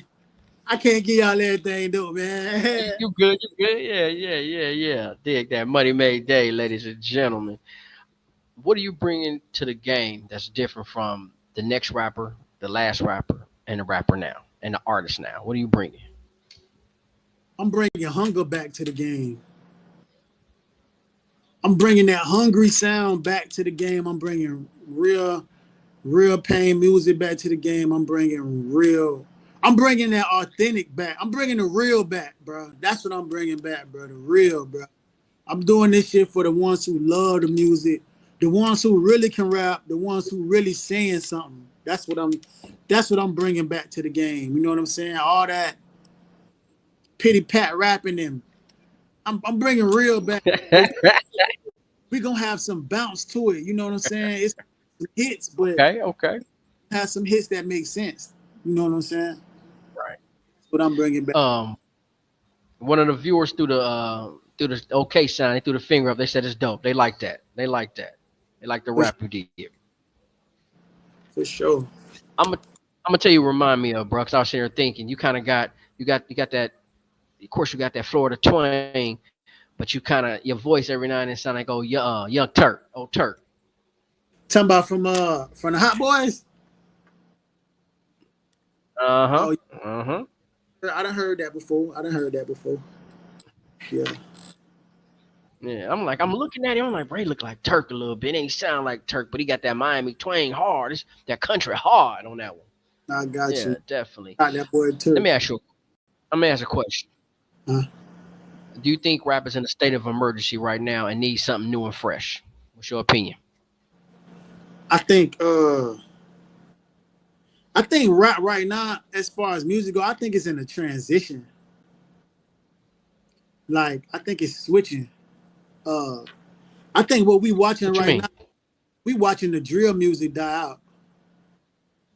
I can't give y'all everything though, man. You good? You good? Yeah, yeah, yeah, yeah. Dig that Money Made Day, ladies and gentlemen. What are you bringing to the game that's different from the next rapper, the last rapper, and the rapper now? and the artist now? What are you bringing? I'm bringing hunger back to the game. I'm bringing that hungry sound back to the game. I'm bringing real pain music back to the game. I'm bringing that authentic back. I'm bringing the real back, bro. That's what I'm bringing back, bro. The real, bro. I'm doing this shit for the ones who love the music, the ones who really can rap, the ones who really saying something. That's what I'm bringing back to the game. You know what I'm saying? All that pity pat rapping and I'm bringing real back. We gonna have some bounce to it. You know what I'm saying? It's hits, but Okay, okay. have some hits that make sense. You know what I'm saying? Right. That's what I'm bringing back One of the viewers through the okay sign, they threw the finger up. They said it's dope. They like that. They like that. They like the for, rap you did. for sure. I'm gonna I'm gonna tell you. Remind me of, bro. Cause I was sitting here thinking you kind of got you got that. Of course, you got that Florida twang, but you kind of your voice every now and then sound like young Turk, old Turk. Talking about from the Hot Boys. Uh huh. Oh, Uh huh. I done heard that before. Yeah. Yeah, I'm looking at him. I'm like, bro, he look like Turk a little bit. Ain't sound like Turk, but he got that Miami twang hard. It's that country hard on that one. I got Yeah, you. definitely. Got that boy Let too. me ask you. Let me ask a question. Huh? Do you think rap is in a state of emergency right now and needs something new and fresh? What's your opinion? I think I think rap right now, as far as music go, I think it's in a transition. Like I think it's switching. Uh I think what we watching What you right mean? now, we watching the drill music die out.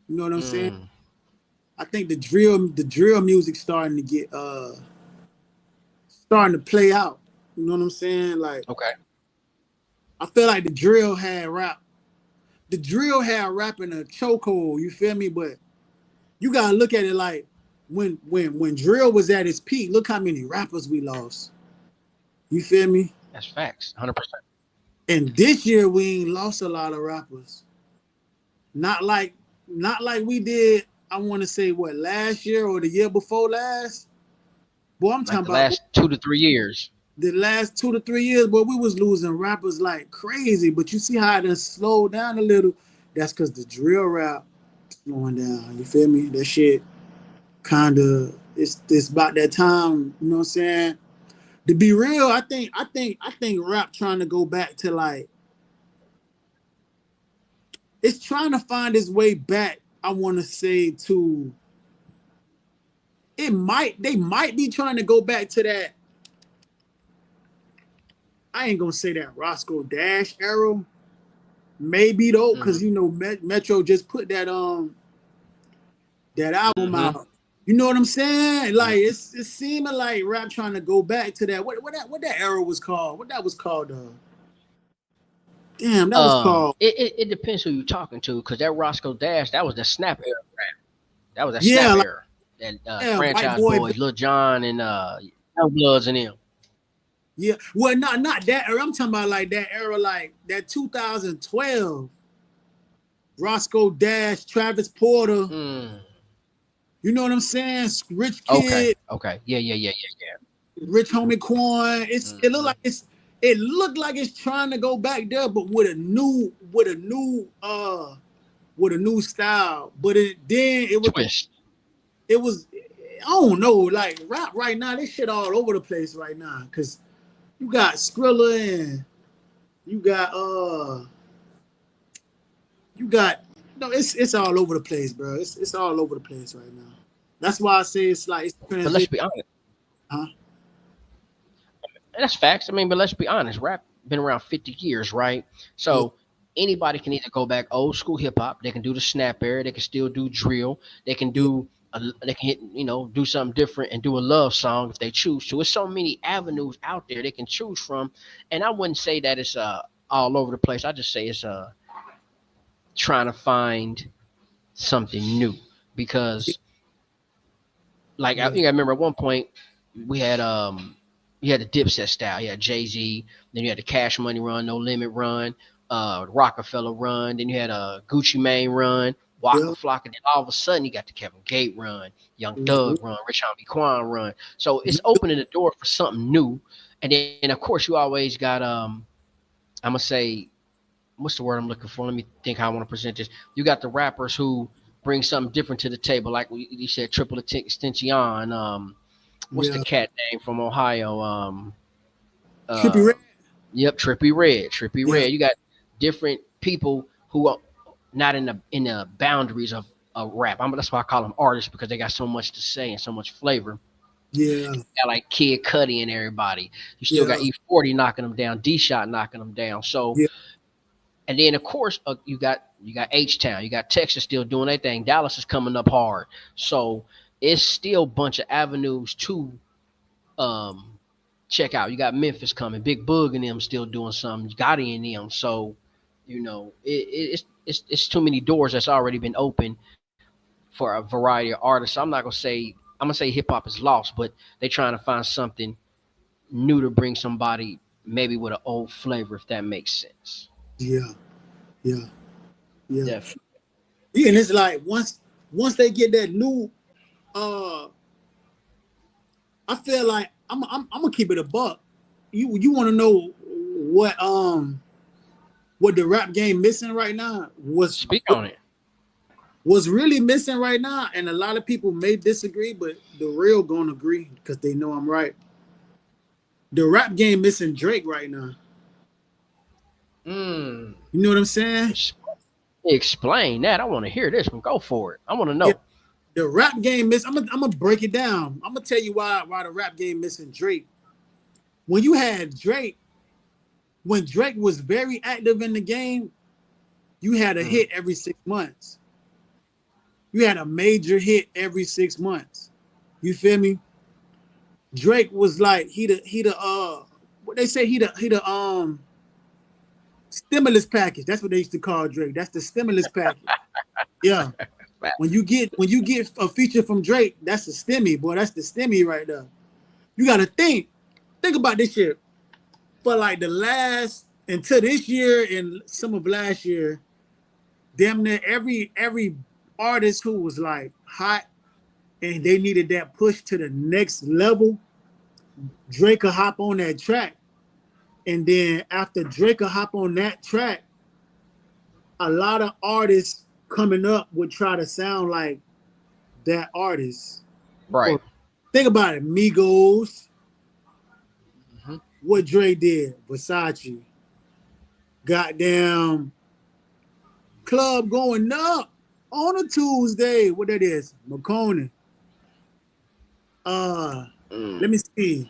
You know what I'm saying? Mm, I think the drill music starting to play out. You know what I'm saying? Like okay. I feel like the drill had rap in a chokehold. You feel me? But you gotta look at it like when drill was at its peak. Look how many rappers we lost. You feel me? That's facts. 100%. And this year we ain't lost a lot of rappers. Not like not like we did. I want to say what last year or the year before last. Boy, I'm Like talking the about last 2 to 3 years. the last 2 to 3 years. Boy, we was losing rappers like crazy. But you see how it done slowed down a little. That's because the drill rap slowing down. You feel me? That shit kind of it's about that time. You know what I'm saying? To be real, I think rap trying to go back to like it's trying to find its way back. I want to say to they might be trying to go back to that. I ain't gonna say that Roscoe Dash era. Maybe though, Mm-hmm. because Metro just put that album Mm-hmm. out. You know what I'm saying? Like Mm-hmm. it's seeming like rap trying to go back to that. What that era was called? What that was called? Damn, that was called. It depends who you're talking to, because that Roscoe Dash, that was the snap era. That was that Yeah, snap like era. That White franchise Boy. boys, Lil Jon and Young Bloods and them. Yeah, well, not that era. I'm talking about like that era, like that 2012. Roscoe Dash, Travis Porter. Mm. You know what I'm saying? Rich Okay. Kid, Okay. Yeah. Yeah. Yeah. Yeah. Rich Homie Quan. Mm-hmm. It looked like it's trying to go back there, but with a new style. But Twist. it was I don't know, like rap right now, this shit all over the place right now. Cause you got Skrilla and you got you got no, it's all over the place, bro. It's all over the place right now. That's why I say it's like it's But let's transition. be honest. Huh? That's facts. I mean, but let's be honest. Rap been around 50 years, right? Yeah, So anybody can either go back old school hip hop. They can do the snap era. They can still do drill. They can yeah, they can hit, do something different and do a love song if they choose to. It's so many avenues out there they can choose from, and I wouldn't say that it's all over the place. I just say it's trying to find something new because like I yeah, think I remember at one point we had you had the Dipset style. You had Jay Z, then you had the Cash Money run, No Limit run, Rockefeller run, then you had a Gucci Mane run, Waka Yeah. Flocka. Then all of a sudden, you got the Kevin Gate run, Young Mhm. Thug run, Rashawn B. Quan run. So it's You- opening the door for something new. And then, of course, you always got I'm gonna say, what's the word I'm looking for? Let me think how I want to present this. You got the rappers who bring something different to the table, like you said, Triple Extension. What's the Yeah. cat name from Ohio? Trippy Uh, Red. yep, Trippy Red. Trippy Yeah. Red. You got different people who are not in the boundaries of rap. That's why I call them artists because they got so much to say and so much flavor. Yeah. You got like Kid Cudi and everybody. You still got Yeah. E40 knocking them down, D Shot knocking them down. So, Yeah. and then of course you got H Town, you got Texas still doing their thing. Dallas is coming up hard. So it's still a bunch of avenues to um check out. You got Memphis coming, Big Boog and them still doing something, Gotti and them. So, it's too many doors that's already been open for a variety of artists. So I'm gonna say hip hop is lost, but they trying to find something new to bring somebody maybe with an old flavor, if that makes sense. Yeah. Yeah. Yeah. Definitely. Yeah. And it's like once they get that new, uh, I feel like I'm gonna keep it a buck. You want to know what what the rap game missing right now? Speak on it. What's really missing right now, and a lot of people may disagree, but the real gonna agree because they know I'm right. The rap game missing Drake right now. Mm. You know what I'm saying? Explain that. I want to hear this one. Go for it. I want to Yeah, know. the rap game miss. I'm gonna break it down. I'm gonna tell you why the rap game missing Drake. When you had Drake, when Drake was very active in the game, you had a Mm. hit every 6 months. You had a major hit every 6 months. You feel me? Drake was like he the what they say he the stimulus package. That's what they used to call Drake. That's the stimulus package. Yeah. When you get a feature from Drake, that's the stimmy, boy. That's the stimmy right there. You gotta think about this shit. For like the last until this year and some of last year, damn near every artist who was like hot and they needed that push to the next level, Drake could hop on that track. And then after Drake could hop on that track, a lot of artists coming up would try to sound like that artist. Right. Or think about it, Migos, Hmm. what Dre did, Versace, goddamn club going up on a Tuesday. What that is, McConaughey. Uh, Mm. let me see.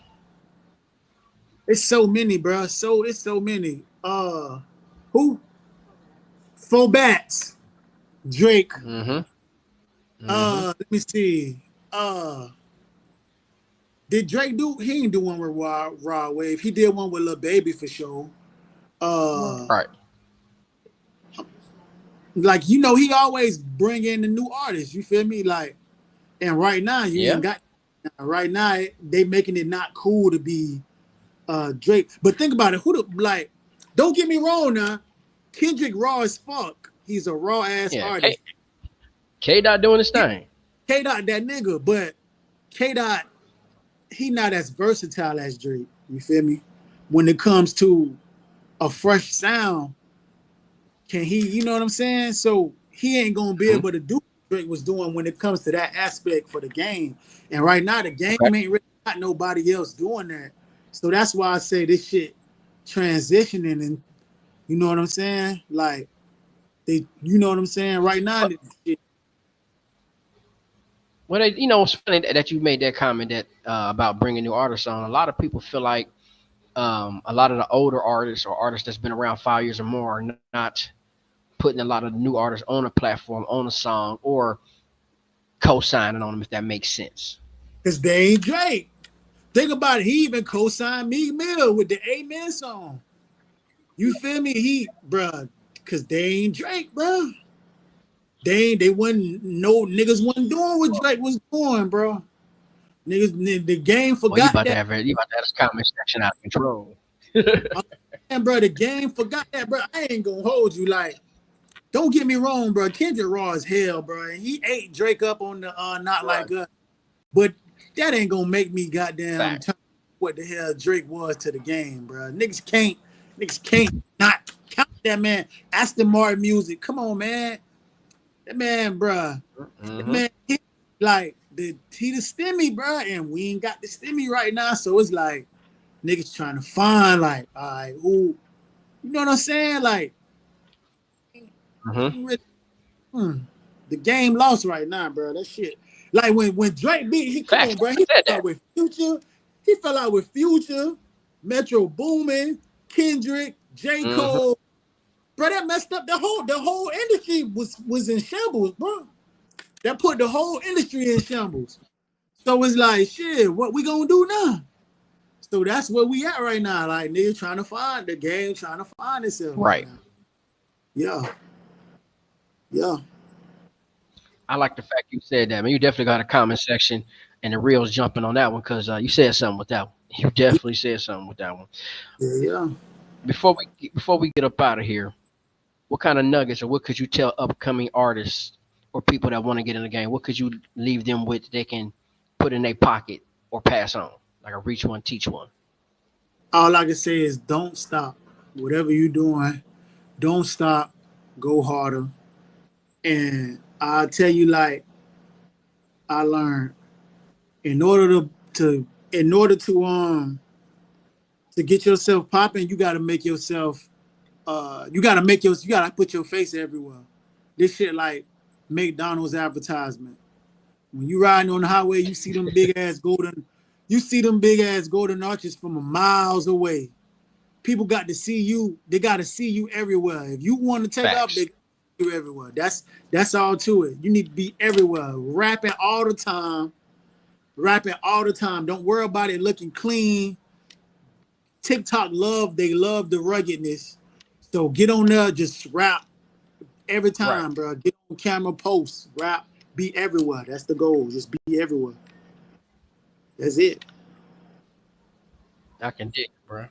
It's so many, bro. It's so many. Who? Four Bats, Drake. Hmm. Hmm. Let me see. Did Drake do? He ain't do one with Raw Wave. He did one with Lil Baby for sure. Uh, Right. like he always bring in the new artists. You feel me? Like, and right now you Yeah. ain't got. Right now they making it not cool to be Drake. But think about it. Who the like? Don't get me wrong now. Kendrick raw as fuck. He's a raw ass Yeah. artist. K Dot doing his thing. K Dot that nigga, but K Dot he not as versatile as Drake. You feel me? When it comes to a fresh sound, can he? You know what I'm saying? So he ain't gonna be Hmm. able to do what Drake was doing when it comes to that aspect for the game. And right now the game Okay. ain't really got nobody else doing that. So that's why I say this shit transitioning, and you know what I'm saying? Like you know what I'm saying? Right now, But it's funny that you made that comment that about bringing new artists on. A lot of people feel like a lot of the older artists or artists that's been around 5 years or more are not putting a lot of the new artists on a platform, on a song, or co-signing on them, if that makes sense. because they ain't Drake. Think about it. He even co-signed Meek Mill with the Amen song. You feel me? Bruh, because they ain't Drake, bruh. They wasn't no niggas wasn't doing what Drake was doing, bro. Niggas, the game Well, you forgot about to that. have this comment section out of control. And bro, the game forgot that, bro. I ain't gonna hold you like don't get me wrong, bro. Kendrick raw as hell, bro. And he ate Drake up on the Not Right. Like Us. But that ain't gonna make me goddamn Fact. turn what the hell Drake was to the game, bro. Niggas can't not count that man. Aston Martin music. Come on, man. That man, bro. That Mm-hmm. man, he the stimmy, bro, and we ain't got the stimmy right now. So it's like niggas trying to find like, all right, who, you know what I'm saying? Like, Mm-hmm. really, hmm, the game lost right now, bro. That shit. Like when Drake beat, he come Facts. on, bro. I He said fell out that. with Future. He fell out with Future, Metro Boomin, Kendrick, J Mm-hmm. Cole. Bro, that messed up the whole industry was in shambles, bro. That put the whole industry in shambles. So it's like, shit, what we gonna do now? So that's where we at right now. Like niggas trying to find the game, trying to find itself right Right. now. Yeah, yeah. I like the fact you said that, man. You definitely got a comment section and the reels jumping on that one because you said something with that one. You definitely said something with that one. Yeah, yeah. Before we get up out of here, what kind of nuggets or what could you tell upcoming artists or people that want to get in the game? What could you leave them with they can put in their pocket or pass on? Like a reach one, teach one. All I can say is don't stop. Whatever you doing, don't stop. Go harder. And I'll tell you, like I learned, in order to get yourself popping, you gotta make yourself you gotta put your face everywhere. This shit like McDonald's advertisement. When you riding on the highway, you see them big ass golden arches from a miles away. People got to see you. They got to see you everywhere. If you want to take off, they Facts. see you everywhere. That's all to it. You need to be everywhere, rapping all the time, rapping all the time. Don't worry about it looking clean. TikTok they love the ruggedness. So get on there, just rap every Right. time, bro. Get on camera, post, rap, be everywhere. That's the goal. Just be everywhere. That's it. I can dig, it, bro.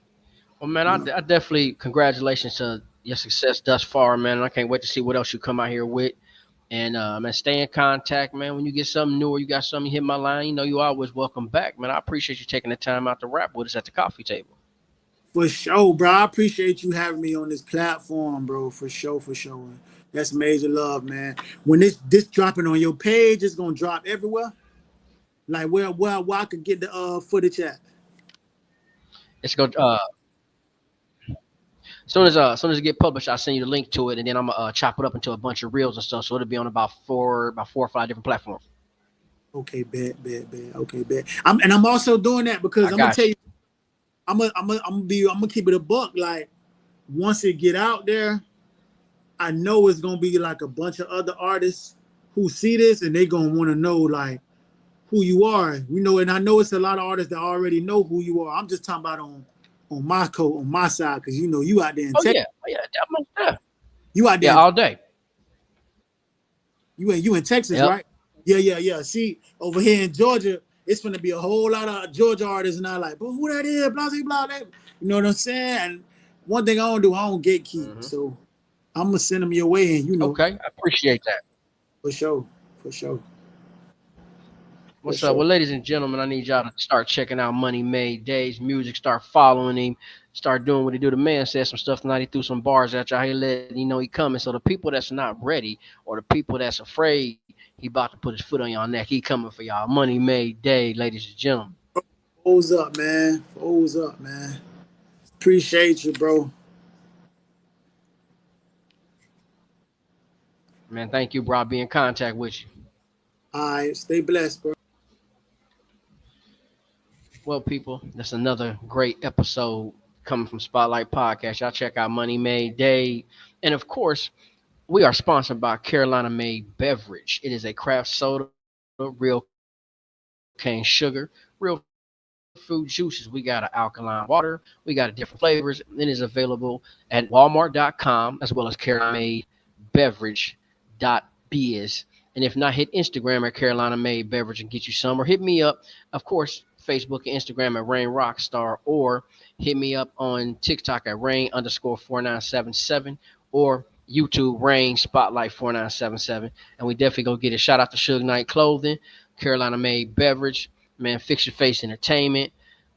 Well, man, I definitely congratulations to your success thus far, man. And I can't wait to see what else you come out here with. And man, stay in contact, man. When you get something new or you got something, you hit my line. You know, you always welcome back, man. I appreciate you taking the time out to rap with us at the coffee table. For sure, bro. I appreciate you having me on this platform, bro. For sure, for sure. That's major love, man. When this dropping on your page, it's gonna drop everywhere. Like where I could get the footage at. It's go as soon as it get published, I'll send you the link to it, and then I'm gonna chop it up into a bunch of reels and stuff. So it'll be on about four or five different platforms. Okay, bet. Okay, bet. I'm also doing that because I I'm gonna tell got you. you, I'm gonna keep it a buck. Like once it get out there, I know it's gonna be like a bunch of other artists who see this and they gonna want to know like who you are. You know, and I know it's a lot of artists that already know who you are. I'm just talking about on my side, because you know you out there in Texas. Oh yeah, yeah. You out there Yeah, in, all day. you in Texas, Yep. right? Yeah. See, over here in Georgia, it's gonna be a whole lot of Georgia artists and I like, but who that is? Blah blah blah. You know what I'm saying? And one thing I don't do, I don't gatekeep. Hmm. So I'm gonna send them your way, and you know, Okay, I appreciate that. for sure, for sure, for What's up? sure. Well, ladies and gentlemen, I need y'all to start checking out Money Made Dade's music. Start following him. Start doing what he do. The man said some stuff tonight. He threw some bars at y'all. He letting you know he coming. So the people that's not ready or the people that's afraid, he about to put his foot on y'all neck. He coming for y'all. Money Made Dade, ladies and gentlemen. Foes up, man. Foes up, man. Appreciate you, bro. Man, thank you, bro. I'll be in contact with you. All right, stay blessed, bro. Well, people, that's another great episode coming from Spotlight Podcast. Y'all check out Money Made Dade. And of course, we are sponsored by Carolina Made Beverage. It is a craft soda, real cane sugar, real fruit juices. We got an alkaline water. We got different flavors. It is available at walmart.com as well as carolinamadbeverage.biz. And if not, hit Instagram at Carolina Made Beverage and get you some, or hit me up, of course, Facebook and Instagram at Rain Rockstar, or hit me up on TikTok at Rain_4977, or YouTube Rain Spotlight 4977. And we definitely go get it. Shout out to Suge Knight Clothing, Carolina Made Beverage, man, Fix Your Face Entertainment.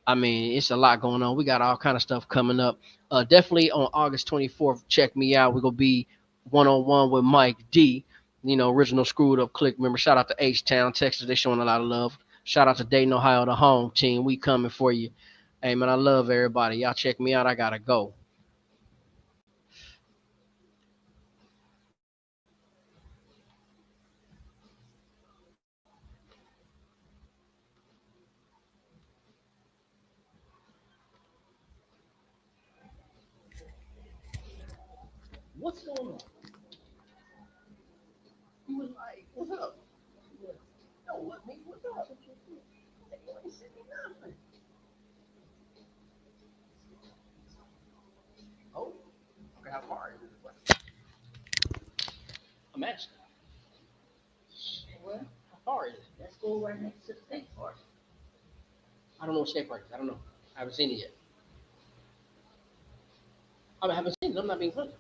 I mean, it's a lot going on. We got all kind of stuff coming up. Definitely on August 24th, check me out. We're going to be one-on-one with Mike D, original Screwed Up Click member. Shout out to H-Town, Texas. They showing a lot of love. Shout out to Dayton, Ohio, the home team. We coming for you. Hey, man, I love everybody. Y'all check me out. I got to go. What's going on? He was like, what's up? No, what, me? What's up? You ain't sent me nothing. Oh, okay, how far is it? I'm asking. What? How far is it? Let's go right next to the skate park. I don't know what skate park is. I don't know. I haven't seen it yet. I haven't seen it. I'm not being funny.